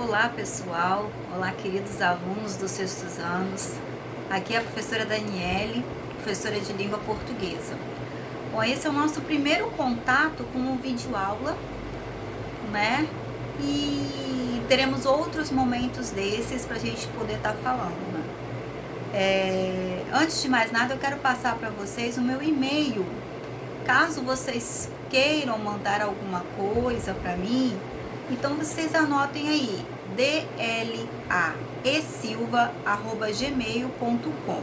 Olá pessoal, olá queridos alunos dos sextos anos, aqui é a professora Daniele, professora de língua portuguesa. Bom, esse é o nosso primeiro contato com o videoaula, né? E teremos outros momentos desses para a gente poder estar falando, né? Antes de mais nada, eu quero passar para vocês o meu e-mail. Caso vocês queiram mandar alguma coisa para mim, então vocês anotem aí, dlaesilva@gmail.com.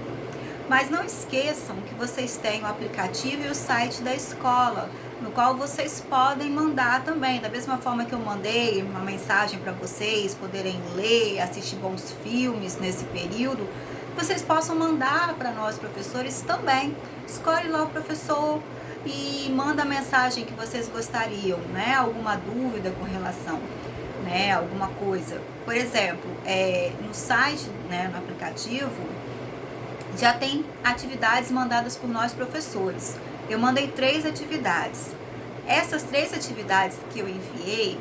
Mas não esqueçam que vocês têm o aplicativo e o site da escola, no qual vocês podem mandar também, da mesma forma que eu mandei uma mensagem para vocês poderem ler, assistir bons filmes nesse período, vocês possam mandar para nós professores também. Escolhe lá o professor e manda a mensagem que vocês gostariam, né? Alguma dúvida com relação, né? Alguma coisa. Por exemplo, no site, né, no aplicativo, já tem atividades mandadas por nós professores. Eu mandei 3 atividades. Essas 3 atividades que eu enviei,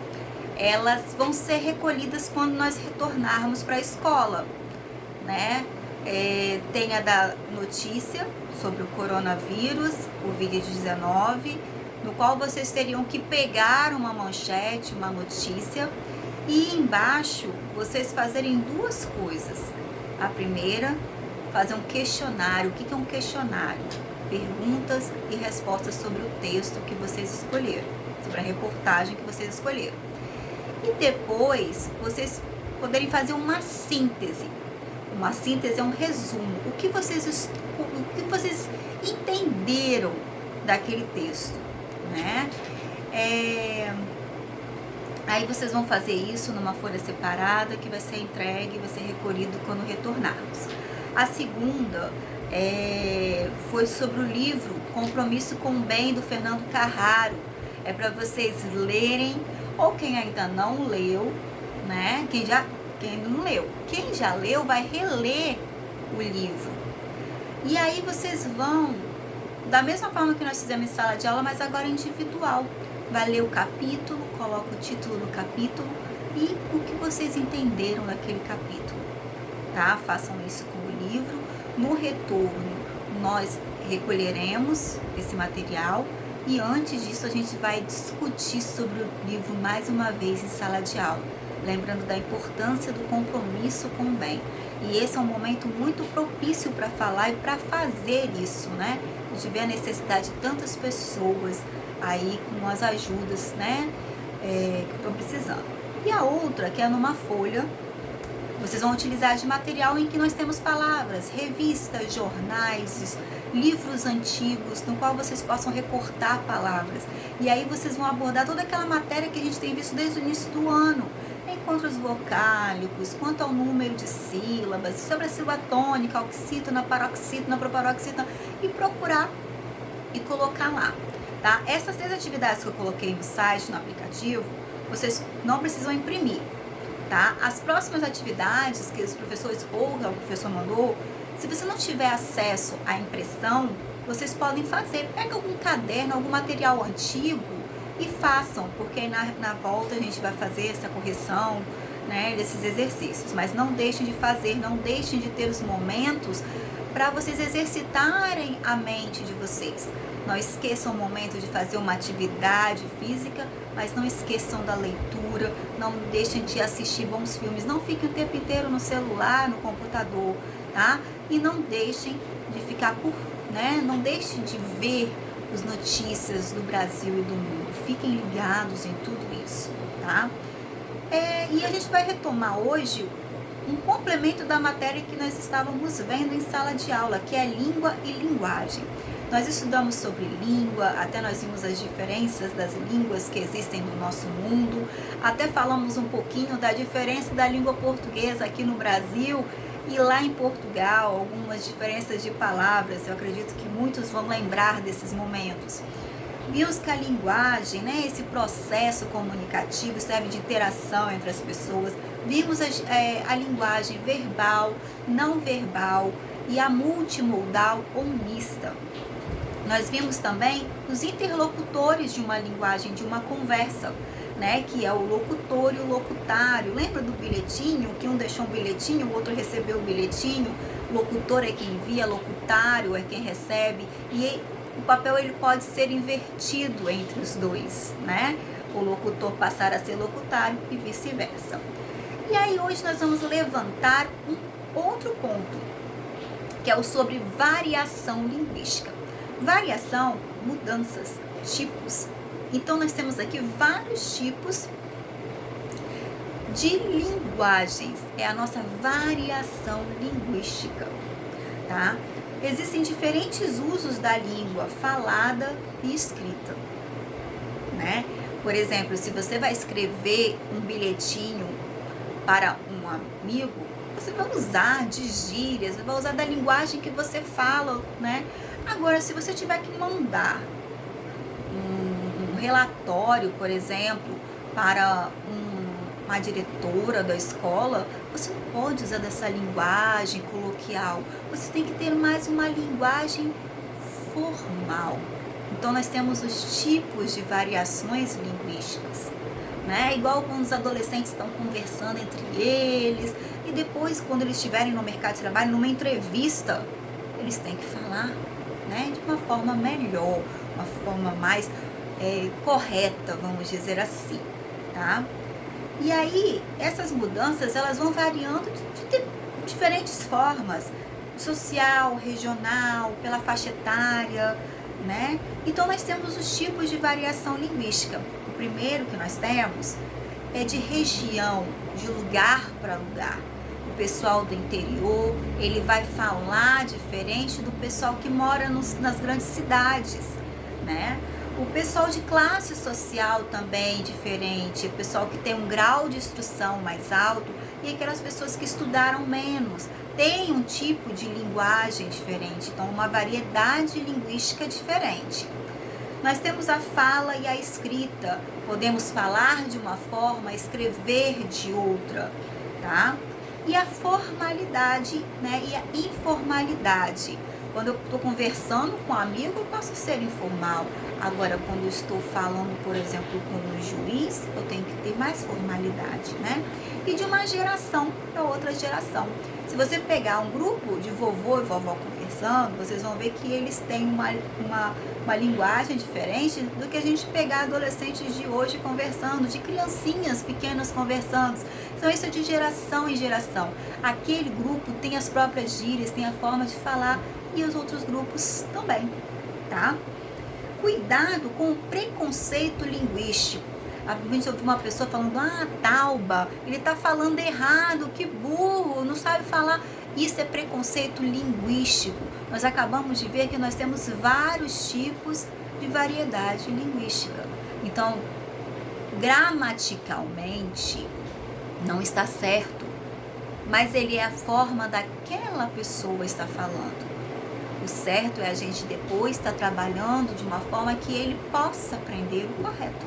elas vão ser recolhidas quando nós retornarmos para a escola, né? Tem a da notícia sobre o coronavírus, o Covid-19, no qual vocês teriam que pegar uma manchete, uma notícia, e embaixo vocês fazerem 2 coisas. A primeira, fazer um questionário. O que é um questionário? Perguntas e respostas sobre o texto que vocês escolheram, sobre a reportagem que vocês escolheram. E depois, vocês poderem fazer uma síntese. Uma síntese é um resumo. O que vocês entenderam daquele texto, né? Aí vocês vão fazer isso numa folha separada que vai ser entregue, vai ser recolhido quando retornarmos. A segunda foi sobre o livro Compromisso com o Bem, do Fernando Carraro. É para vocês lerem, ou quem ainda não leu, né? Quem não leu. Quem já leu vai reler o livro. E aí vocês vão, da mesma forma que nós fizemos em sala de aula, mas agora individual. Vai ler o capítulo, coloca o título do capítulo e o que vocês entenderam daquele capítulo, tá? Façam isso com o livro. No retorno, nós recolheremos esse material e antes disso a gente vai discutir sobre o livro mais uma vez em sala de aula, lembrando da importância do compromisso com o bem. E esse é um momento muito propício para falar e para fazer isso, né? A gente vê a necessidade de tantas pessoas aí com as ajudas, né? Que estão precisando. E a outra, que é numa folha, vocês vão utilizar de material em que nós temos palavras, revistas, jornais, livros antigos, no qual vocês possam recortar palavras. E aí vocês vão abordar toda aquela matéria que a gente tem visto desde o início do ano, encontros vocálicos, quanto ao número de sílabas, sobre a sílaba tônica, oxítona, paroxítona, proparoxítona, e procurar e colocar lá, tá? Essas 3 atividades que eu coloquei no site, no aplicativo, vocês não precisam imprimir, tá? As próximas atividades que os professores ou o professor mandou, se você não tiver acesso à impressão, vocês podem fazer. Pega algum caderno, algum material antigo e façam, porque aí na volta a gente vai fazer essa correção, né, desses exercícios. Mas não deixem de fazer, não deixem de ter os momentos para vocês exercitarem a mente de vocês. Não esqueçam o momento de fazer uma atividade física, mas não esqueçam da leitura, não deixem de assistir bons filmes, não fiquem o tempo inteiro no celular, no computador, tá? E não deixem de ficar não deixem de ver as notícias do Brasil e do mundo. Fiquem ligados em tudo isso, tá? E a gente vai retomar hoje um complemento da matéria que nós estávamos vendo em sala de aula, que é língua e linguagem. Nós estudamos sobre língua, até nós vimos as diferenças das línguas que existem no nosso mundo, até falamos um pouquinho da diferença da língua portuguesa aqui no Brasil e lá em Portugal, algumas diferenças de palavras. Eu acredito que muitos vão lembrar desses momentos. Vimos que a linguagem, né, esse processo comunicativo serve de interação entre as pessoas. Vimos a linguagem verbal, não verbal e a multimodal ou mista. Nós vimos também os interlocutores de uma linguagem, de uma conversa, né, que é o locutor e o locutário. Lembra do bilhetinho, que um deixou um bilhetinho, o outro recebeu o bilhetinho? Locutor é quem envia, locutário é quem recebe, e o papel ele pode ser invertido entre os dois, né? O locutor passar a ser locutário e vice-versa. E aí hoje nós vamos levantar um outro ponto, que é o sobre variação linguística. Variação, mudanças, tipos. Então nós temos aqui vários tipos de linguagens, é a nossa variação linguística, tá? Existem diferentes usos da língua falada e escrita, né? Por exemplo, se você vai escrever um bilhetinho para um amigo, você vai usar de gírias, vai usar da linguagem que você fala, né? Agora, se você tiver que mandar um relatório, por exemplo, para uma diretora da escola, você não pode usar dessa linguagem coloquial. Você tem que ter mais uma linguagem formal. Então, nós temos os tipos de variações linguísticas, né? Igual quando os adolescentes estão conversando entre eles, e depois, quando eles estiverem no mercado de trabalho, numa entrevista, eles têm que falar, né, de uma forma melhor, uma forma mais correta, vamos dizer assim, tá? E aí, essas mudanças, elas vão variando de diferentes formas, social, regional, pela faixa etária, né? Então, nós temos os tipos de variação linguística. O primeiro que nós temos é de região, de lugar para lugar. O pessoal do interior, ele vai falar diferente do pessoal que mora nas grandes cidades, né? O pessoal de classe social também diferente, o pessoal que tem um grau de instrução mais alto e aquelas pessoas que estudaram menos, tem um tipo de linguagem diferente, então uma variedade linguística diferente. Nós temos a fala e a escrita, podemos falar de uma forma, escrever de outra, tá? E a formalidade, né, e a informalidade. Quando eu estou conversando com um amigo, eu posso ser informal. Agora, quando eu estou falando, por exemplo, com um juiz, eu tenho que ter mais formalidade, né? E de uma geração para outra geração. Se você pegar um grupo de vovô e vovó conversando, vocês vão ver que eles têm uma linguagem diferente do que a gente pegar adolescentes de hoje conversando, de criancinhas pequenas conversando. Então, isso é de geração em geração. Aquele grupo tem as próprias gírias, tem a forma de falar, e os outros grupos também, tá? Cuidado com o preconceito linguístico. A gente ouve uma pessoa falando, tauba, ele está falando errado, que burro, não sabe falar. Isso é preconceito linguístico. Nós acabamos de ver que nós temos vários tipos de variedade linguística. Então, gramaticalmente, não está certo, mas ele é a forma daquela pessoa estar falando. O certo é a gente depois estar trabalhando de uma forma que ele possa aprender o correto.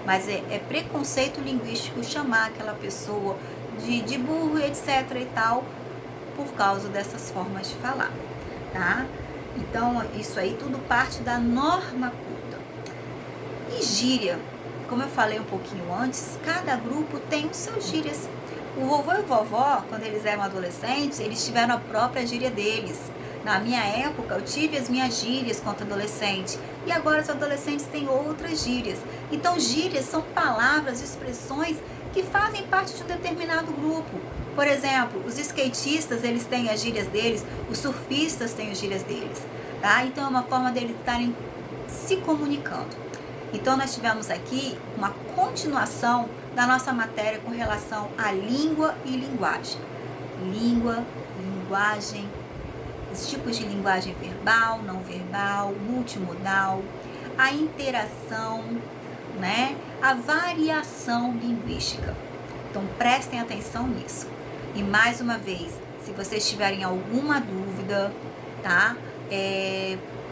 Mas é preconceito linguístico chamar aquela pessoa de burro, etc. e tal, por causa dessas formas de falar, tá? Então, isso aí tudo parte da norma culta. E gíria, como eu falei um pouquinho antes, cada grupo tem os seus gírias. O vovô e a vovó, quando eles eram adolescentes, eles tiveram a própria gíria deles. Na minha época, eu tive as minhas gírias quando adolescente. E agora os adolescentes têm outras gírias. Então, gírias são palavras, expressões que fazem parte de um determinado grupo. Por exemplo, os skatistas, eles têm as gírias deles. Os surfistas têm as gírias deles. Tá? Então, é uma forma deles estarem se comunicando. Então, nós tivemos aqui uma continuação da nossa matéria com relação à língua e linguagem. Língua, linguagem, os tipos de linguagem verbal, não verbal, multimodal, a interação, né? A variação linguística. Então, prestem atenção nisso. E mais uma vez, se vocês tiverem alguma dúvida, tá?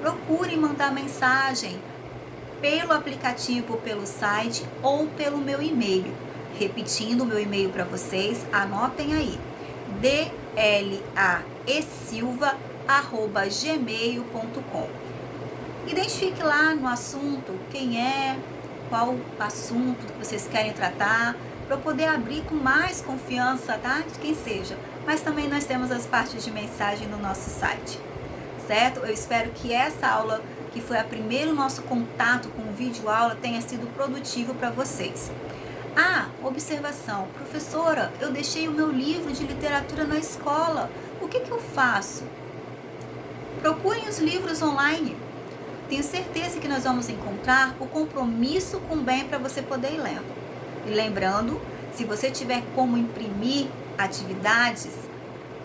Procurem mandar mensagem pelo aplicativo, pelo site ou pelo meu e-mail. Repetindo o meu e-mail para vocês, anotem aí. dlaesilva@gmail.com. Identifique lá no assunto quem é, qual assunto que vocês querem tratar, para eu poder abrir com mais confiança, tá? De quem seja. Mas também nós temos as partes de mensagem no nosso site, certo? Eu espero que essa aula, que foi a primeiro nosso contato com o vídeo aula, tenha sido produtivo para vocês. Ah, observação, professora, eu deixei o meu livro de literatura na escola, o que eu faço? Procurem os livros online. Tenho certeza que nós vamos encontrar o compromisso com o bem para você poder ir lendo. E lembrando, se você tiver como imprimir atividades,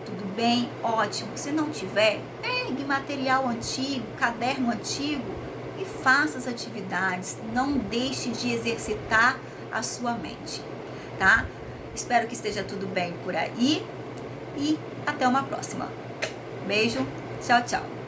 tudo bem, ótimo. Se não tiver, pegue material antigo, caderno antigo e faça as atividades. Não deixe de exercitar a sua mente, tá? Espero que esteja tudo bem por aí e até uma próxima. Beijo, tchau, tchau.